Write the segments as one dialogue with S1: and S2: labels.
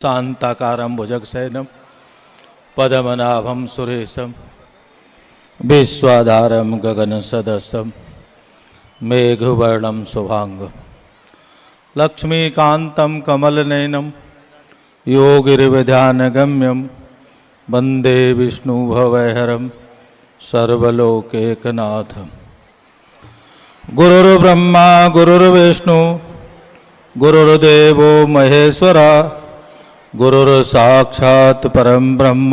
S1: शांताकारं भुजगशयनं पद्मनाभं सुरेशं विश्वाधारं गगनसदृशं मेघवर्णं शुभांगं लक्ष्मीकान्तं कमलनयनं योगिर्विध्यानगम्यं वन्दे विष्णुभवैहरं सर्वलोकैकनाथं। गुरुर्ब्रह्मा गुरुर्विष्णु गुरुर्देवो महेश्वरा गुरुर्साक्षात् परं ब्रह्म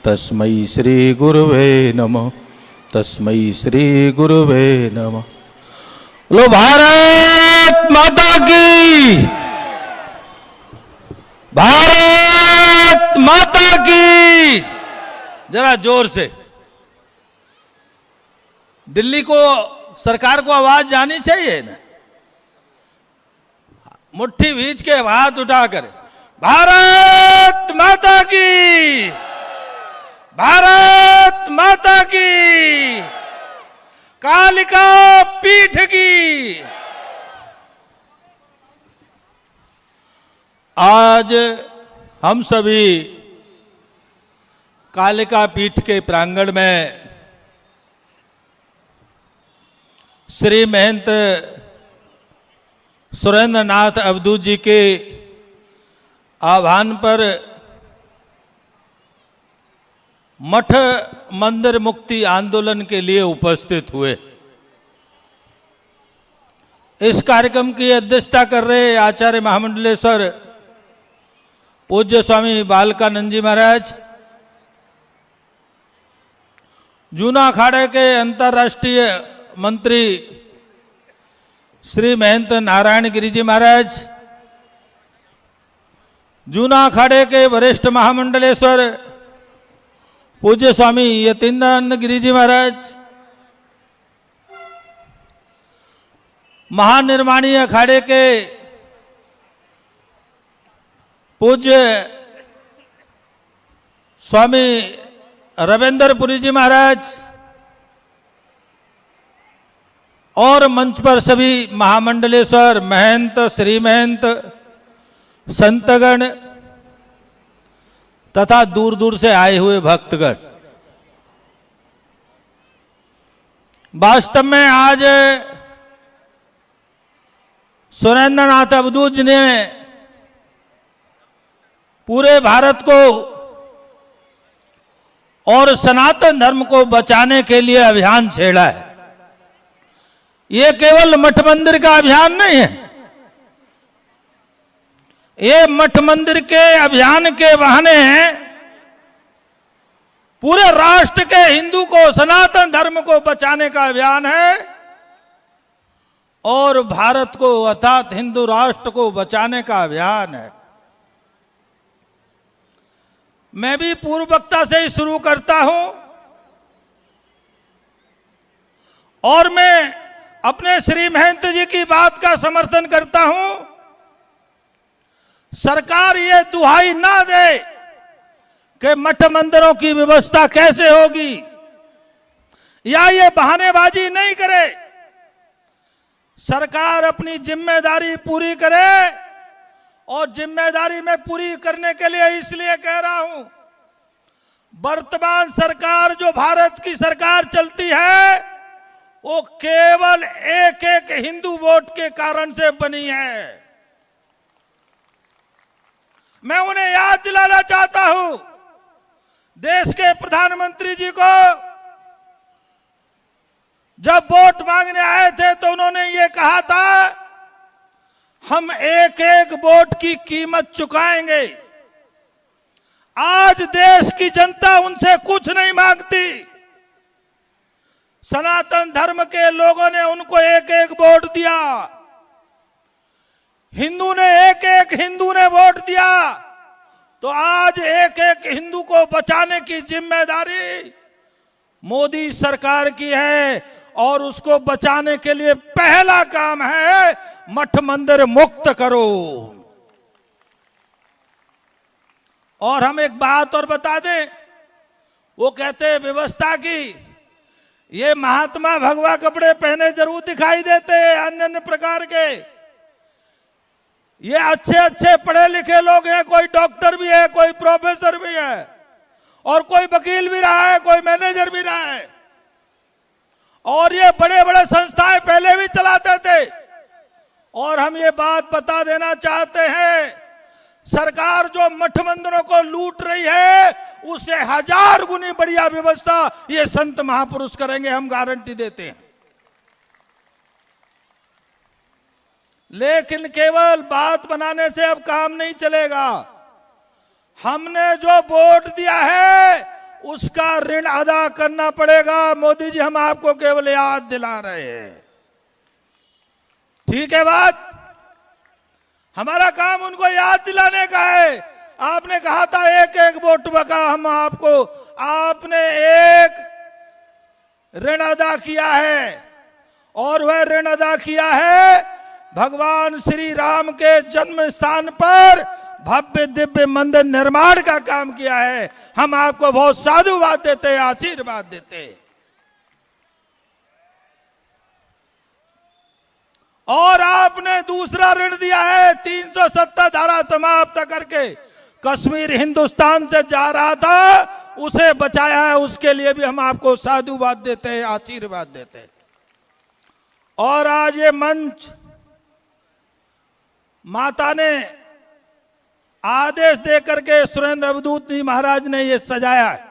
S1: तस्मै श्री गुरुवे नमः। तस्मै श्री गुरुवे नमः। लो भारत माता की, भारत माता की। जरा जोर से। दिल्ली को सरकार को आवाज जानी चाहिए ना। मुट्ठी भींच के हाथ उठाकर भारत माता की, भारत माता की, कालिका पीठ की। आज हम सभी कालिका पीठ के प्रांगण में श्री महंत सुरेंद्र नाथ अवधूत जी के आह्वान पर मठ मंदिर मुक्ति आंदोलन के लिए उपस्थित हुए। इस कार्यक्रम की अध्यक्षता कर रहे आचार्य महामंडलेश्वर पूज्य स्वामी बालकानंद जी महाराज, जूना अखाड़े के अंतर्राष्ट्रीय मंत्री श्री महंत नारायण गिरी जी महाराज, जूना अखाड़े के वरिष्ठ महामंडलेश्वर पूज्य स्वामी यतीन्द्रानंद गिरी जी महाराज, महानिर्वाणी अखाड़े के पूज्य स्वामी रविंद्रपुरी जी महाराज और मंच पर सभी महामंडलेश्वर महंत, श्री महंत, संतगण तथा दूर दूर से आए हुए भक्तगण। वास्तव में आज सुरेंद्र नाथ अवधूत जी ने पूरे भारत को और सनातन धर्म को बचाने के लिए अभियान छेड़ा है। ये केवल मठ मंदिर का अभियान नहीं है, ये मठ मंदिर के अभियान के बहाने पूरे राष्ट्र के हिंदू को, सनातन धर्म को बचाने का अभियान है और भारत को अर्थात हिंदू राष्ट्र को बचाने का अभियान है। मैं भी पूर्व वक्ता से ही शुरू करता हूं और मैं अपने श्री महंत जी की बात का समर्थन करता हूं। सरकार ये दुहाई ना दे कि मठ मंदिरों की व्यवस्था कैसे होगी, या ये बहानेबाजी नहीं करे। सरकार अपनी जिम्मेदारी पूरी करे और जिम्मेदारी में पूरी करने के लिए इसलिए कह रहा हूं, वर्तमान सरकार जो भारत की सरकार चलती है वो केवल एक एक हिंदू वोट के कारण से बनी है। मैं उन्हें याद दिलाना चाहता हूं, देश के प्रधानमंत्री जी को जब वोट मांगने आए थे तो उन्होंने ये कहा था हम एक एक वोट की कीमत चुकाएंगे। आज देश की जनता उनसे कुछ नहीं मांगती। सनातन धर्म के लोगों ने उनको एक एक वोट दिया, हिंदू ने एक एक हिंदू ने वोट दिया। तो आज एक एक हिंदू को बचाने की जिम्मेदारी मोदी सरकार की है और उसको बचाने के लिए पहला काम है मठ मंदिर मुक्त करो। और हम एक बात और बता दें, वो कहते हैं व्यवस्था की, ये महात्मा भगवा कपड़े पहने जरूर दिखाई देते हैं अन्य अन्य प्रकार के, ये अच्छे अच्छे पढ़े लिखे लोग हैं, कोई डॉक्टर भी है, कोई प्रोफेसर भी है, और कोई वकील भी रहा है, कोई मैनेजर भी रहा है, और ये बड़े बड़े संस्थाएं पहले भी चलाते थे। और हम ये बात बता देना चाहते हैं, सरकार जो मठ मंदिरों को लूट रही है, उससे 1000 गुनी बढ़िया व्यवस्था ये संत महापुरुष करेंगे, हम गारंटी देते हैं। लेकिन केवल बात बनाने से अब काम नहीं चलेगा। हमने जो वोट दिया है उसका ऋण अदा करना पड़ेगा। मोदी जी, हम आपको केवल याद दिला रहे हैं, ठीक है बात? हमारा काम उनको याद दिलाने का है। आपने कहा था एक एक वोट का हम आपको, आपने एक ऋण अदा किया है, और वह ऋण अदा किया है भगवान श्री राम के जन्म स्थान पर भव्य दिव्य मंदिर निर्माण का काम किया है। हम आपको बहुत साधुवाद देते हैं, आशीर्वाद देते हैं। और आपने दूसरा ऋण दिया है, 370 धारा समाप्त करके कश्मीर हिंदुस्तान से जा रहा था, उसे बचाया है। उसके लिए भी हम आपको साधुवाद देते हैं, आशीर्वाद देते हैं। और आज ये मंच माता ने आदेश देकर के सुरेंद्र अवधूत जी महाराज ने ये सजाया है,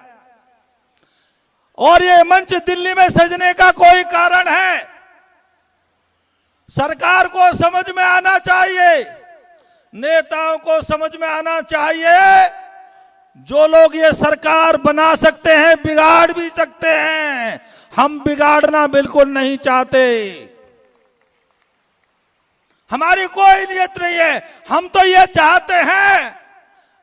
S1: और ये मंच दिल्ली में सजने का कोई कारण है। सरकार को समझ में आना चाहिए, नेताओं को समझ में आना चाहिए, जो लोग ये सरकार बना सकते हैं बिगाड़ भी सकते हैं। हम बिगाड़ना बिल्कुल नहीं चाहते, हमारी कोई नियत नहीं है। हम तो ये चाहते हैं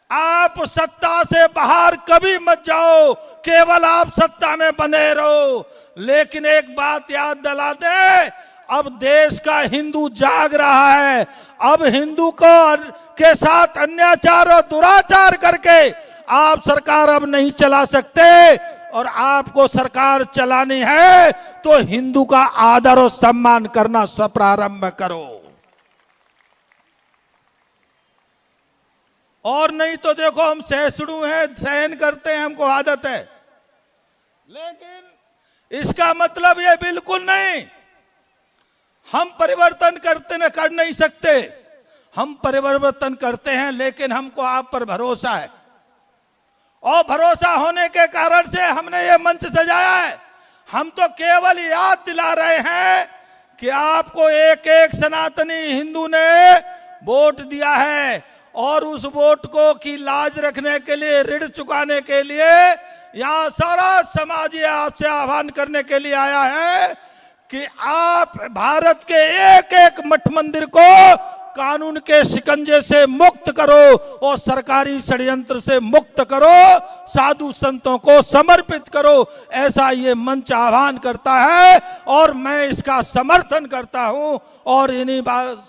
S1: आप सत्ता से बाहर कभी मत जाओ, केवल आप सत्ता में बने रहो। लेकिन एक बात याद दिला दे, अब देश का हिंदू जाग रहा है। अब हिंदू को के साथ अन्याचार और दुराचार करके आप सरकार अब नहीं चला सकते, और आपको सरकार चलानी है तो हिंदू का आदर और सम्मान करना प्रारंभ करो। और नहीं तो देखो, हम सहिष्णु हैं, सहन करते हैं, हमको आदत है। लेकिन इसका मतलब ये बिल्कुल नहीं हम परिवर्तन कर नहीं सकते। हम परिवर्तन करते हैं, लेकिन हमको आप पर भरोसा है, और भरोसा होने के कारण से हमने ये मंच सजाया है। हम तो केवल याद दिला रहे हैं कि आपको एक एक सनातनी हिंदू ने वोट दिया है, और उस वोट को की लाज रखने के लिए, ऋण चुकाने के लिए यहाँ सारा समाज ये आपसे आह्वान करने के लिए आया है कि आप भारत के एक एक मठ मंदिर को कानून के शिकंजे से मुक्त करो, और सरकारी षड्यंत्र से मुक्त करो, साधु संतों को समर्पित करो। ऐसा ये मंच आह्वान करता है, और मैं इसका समर्थन करता हूं। और इन्हीं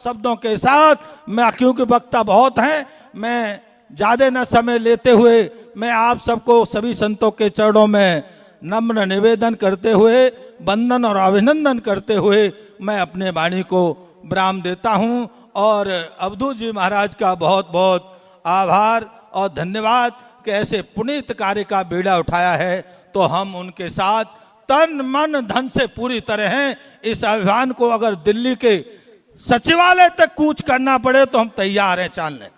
S1: शब्दों के साथ मैं, क्योंकि वक्ता बहुत हैं, मैं ज्यादा न समय लेते हुए मैं आप सबको, सभी संतों के चरणों में नम्र निवेदन करते हुए, वंदन और अभिनंदन करते हुए मैं अपने वाणी को विराम देता हूं। और अवधूत जी महाराज का बहुत बहुत आभार और धन्यवाद कि ऐसे पुनीत कार्य का बीड़ा उठाया है, तो हम उनके साथ तन मन धन से पूरी तरह हैं। इस अभियान को अगर दिल्ली के सचिवालय तक कूच करना पड़े तो हम तैयार हैं चलने।